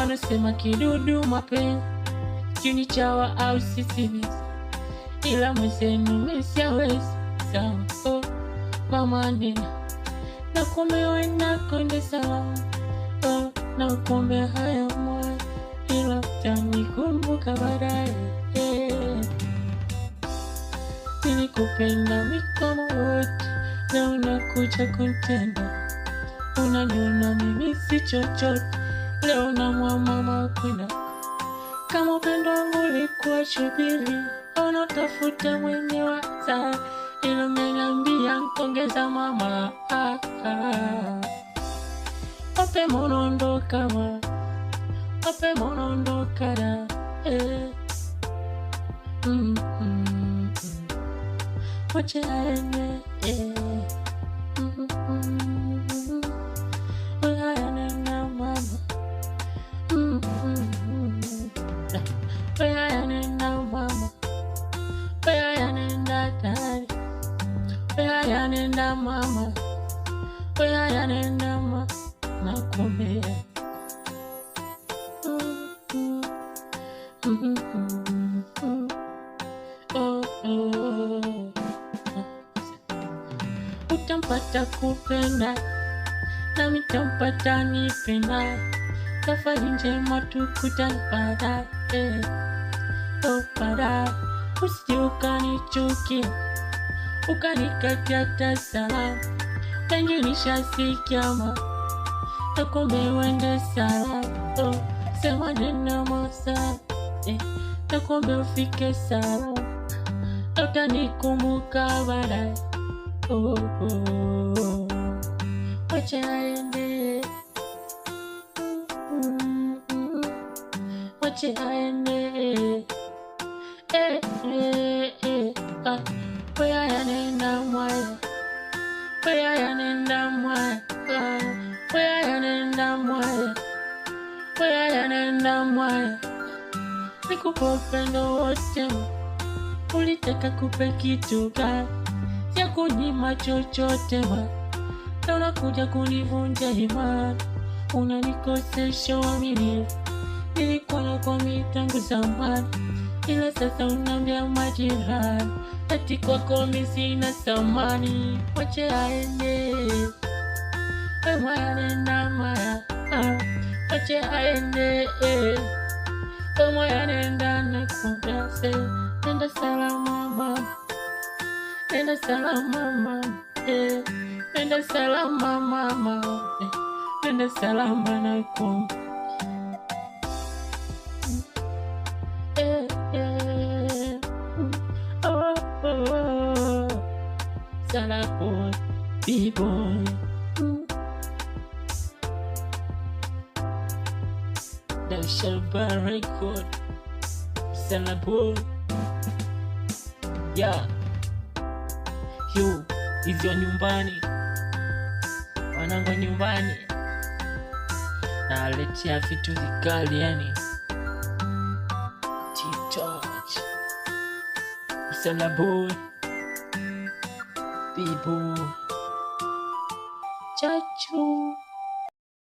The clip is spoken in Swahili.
wanasema kidudu mapenzi chini chawa au sisimizi, ila mwezenu mesiawezi sawa. Oh, mama nina nakuombe wenda konde salama. Oh, nakuombe haya moyo, ila utanikumbuka baadaye. Nilikupenda mikono wote, na unakuja kuntenda. Unaniona mimi si chochote, leo namwama makwina. Kama upendo wangu ulikuwa shubiri, unatafuta mwenye waza, ila umeniambia nkongeza mama. Wape monondoka ma, wape monondoka da. Wache aende. Uyanenda mama. Uyanenda mama. Uyanenda dad. Uyanenda mama. Uyanenda mama. Nakuombea. Utampata kupenda, nami tampata nipenda. Safari njema tukutane baadaye. Oh, baadaye. Usije ukanichukia, ukanikatia tamaa. Penzi nishasikia ma, nakuombe uende salama. Oh, sema neno moja, nakuombe ufike salama. Utanikumbuka baadaye. Oh, oh, wache aende. Wache aende. Weya yanenda mwaya. Weya yanenda mwaya. Weya yanenda mwaya. Weya yanenda mwaya. Nikupa upendo wote, ulitaka kupe kitu gani? Ya kunyima chochote ma, na unakuja kunivunja imani. Unanikosesha uaminifu, nilikuwa nakuamini tangu zamani, ila sasa unaniambia majirani ati kwako mimi sina thamani. Wache aende. Wewe yanenda maya. Wache aende. Wewe yanenda nakumbase. Nenda salama mama. Nenda salama mama. Nenda salama mama. Nenda salama nakuomba. Salaboy, B-boy. The Shelba record. Salaboy. Yeah. Yo, hivyo nyumbani, wanangu nyumbani, naletea vitu vikali yani. T-touch. Salaboy. People.